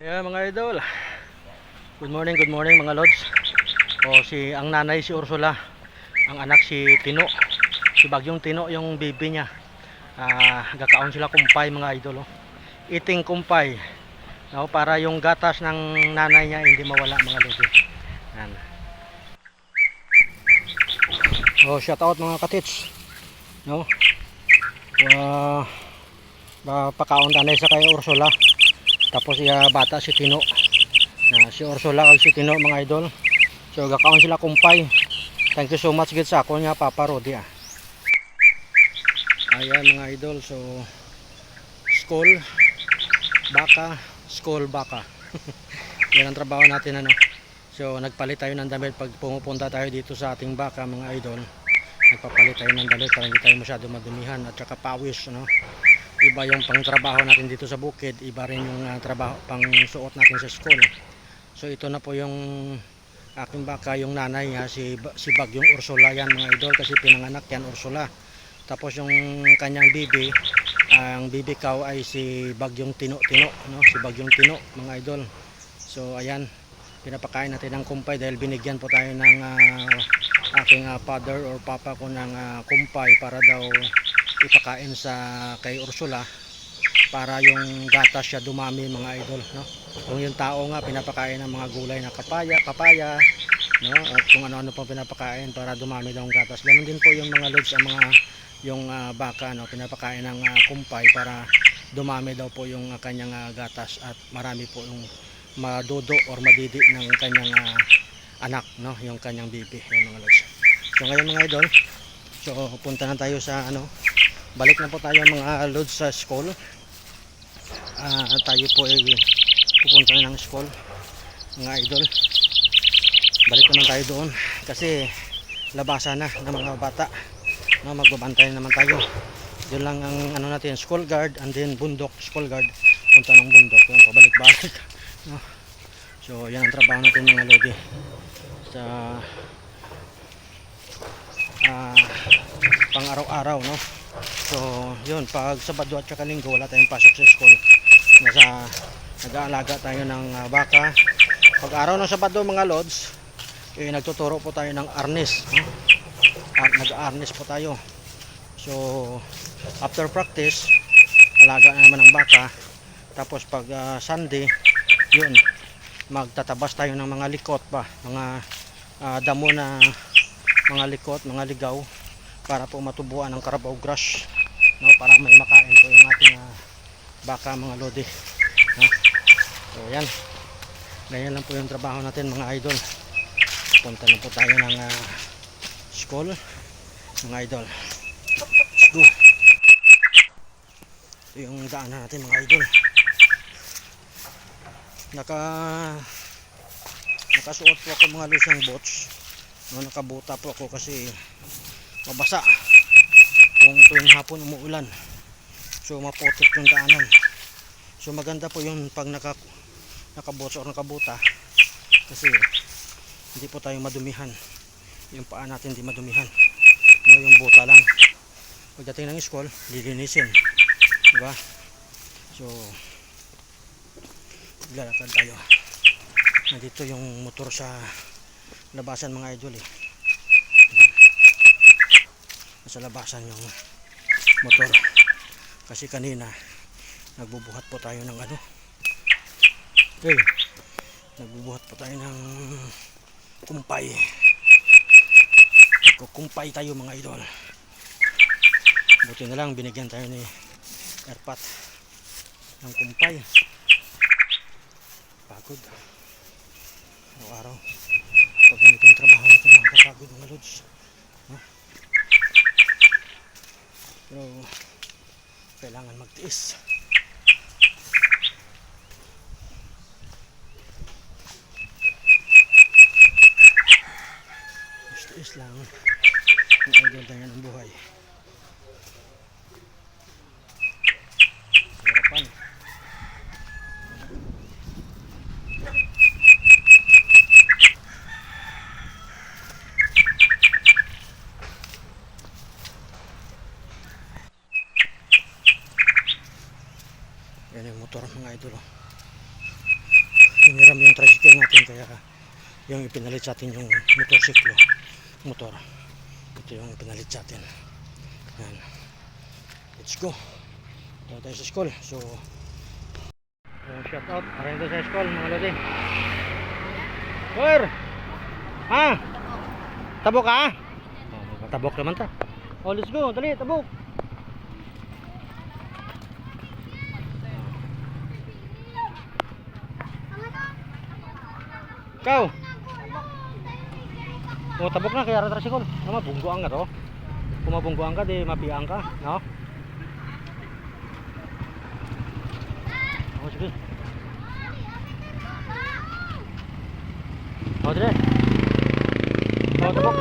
Yeah, mga idol. Good morning mga lods. Ang nanay si Ursula, ang anak si Tino. Si Bagyong Tino yung baby niya. Gakaon sila kumpay mga idol. Eating kumpay. No, para yung gatas ng nanay niya hindi mawala mga lods. Yan. Shout out mga katits. No. Uh, Pakaon tanay sa kay Ursula. Tapos bata si Tino. Si Ursula kag si Tino mga idol. So gakaon sila kumpay. Thank you so much gid sa ako niya Papa Rodi. Ayan mga idol. So school baka, school baka. Yan ang trabaho natin ano. So nagpalit tayo ng damit pag pumupunta tayo dito sa ating baka mga idol. Nagpapalit tayo ng damit para hindi tayo masyado madumihan at saka pawis no. Iba yung pangtrabaho natin dito sa bukid, iba rin yung trabaho pang suot natin sa school. So ito na po yung aking baka, yung nanay niya si Bagyong Ursula yan mga idol, kasi pinanganak yan Ursula. Tapos yung kanyang bibi, ang bibi cow ay si Bagyong Tino no, si Bagyong Tino mga idol. So ayan, pinapakain natin ng kumpay dahil binigyan po tayo ng aking father or papa ko ng kumpay para daw ipakain sa kay Ursula para yung gatas siya dumami mga idol no. Kung yung tao nga pinapakain ng mga gulay na papaya no, at kung ano-ano pang pinapakain para dumami daw ang gatas, ganun din po yung mga lods, ang mga yung baka no, pinapakain ng kumpay para dumami daw po yung kanyang gatas at marami po yung madudo or madidi ng kanyang anak no, yung kanyang bibi yung mga lods. So ngayon mga idol, so punta na tayo sa ano, balik na po tayo mga lods sa school. Tayo po ay pupunta na ng school mga idol. Balik naman tayo doon kasi labasan na ng mga bata no, magbabantay naman tayo doon lang ang ano natin, school guard and then bundok, school guard, punta ng bundok yun, pabalik-balik no. So yan ang trabaho natin mga lodi sa pang araw-araw no. So yun, pag Sabado at saka Linggo wala tayong pasok sa school, nag-aalaga tayo ng baka. Pag araw ng Sabado mga lods, nagtuturo po tayo ng arnis no? Nag-arnis po tayo. So after practice, alaga na naman ng baka. Tapos pag Sunday, yun, magtatabas tayo ng mga likot pa, mga damo na mga likot, mga ligaw, para po matubuan ng Carabao grass no, para may makain po yung ating baka mga lodi no? So yan, ganyan lang po yung trabaho natin mga idol. Punta na po tayo ng school mga idol. Let's go. Ito yung daanan natin mga idol. Nakasuot po ako mga lusang boots no, nakabuta po ako kasi mabasa kung tuwing hapon umuulan, so maputik yung daanan. So maganda po yung pag nakabots o nakabuta kasi hindi po tayo madumihan, yung paa natin hindi madumihan no, yung buta lang. Pagdating ng school lilinisin, diba? So lalakad tayo. Nandito yung motor sa labasan mga idol nasa labasan yung motor kasi kanina nagbubuhat po tayo ng ano, nagbubuhat po tayo ng kumpay. Nagkukumpay tayo mga idol. Buti na lang binigyan tayo ni Erpat ng kumpay. Pagod araw-araw pag ganito yung trabaho natin, nakakapagod mga lods no? Pero kailangan magtiis. Tiis lang ang idol, ganyan ang buhay. Hirapan. Yan yung motor mga idol hiniram yung tricycle natin, kaya yung ipinalit sa atin yung motor. Ito yung ipinalit sa atin. Yan. Let's go. Ito tayo sa school. So shout out. Aray tayo sa school mga lodi. Sir! Ha? Tabok ka? Oh, tabok naman ta. Oh, let's go. Dali, tabok. Ikaw. Oh, tabok na kaya tricycle. Mabungguan ka to. Kung mabungguan ka, di mapiang ka, no? Oh, sige. Oh, dire. Oh, tabok.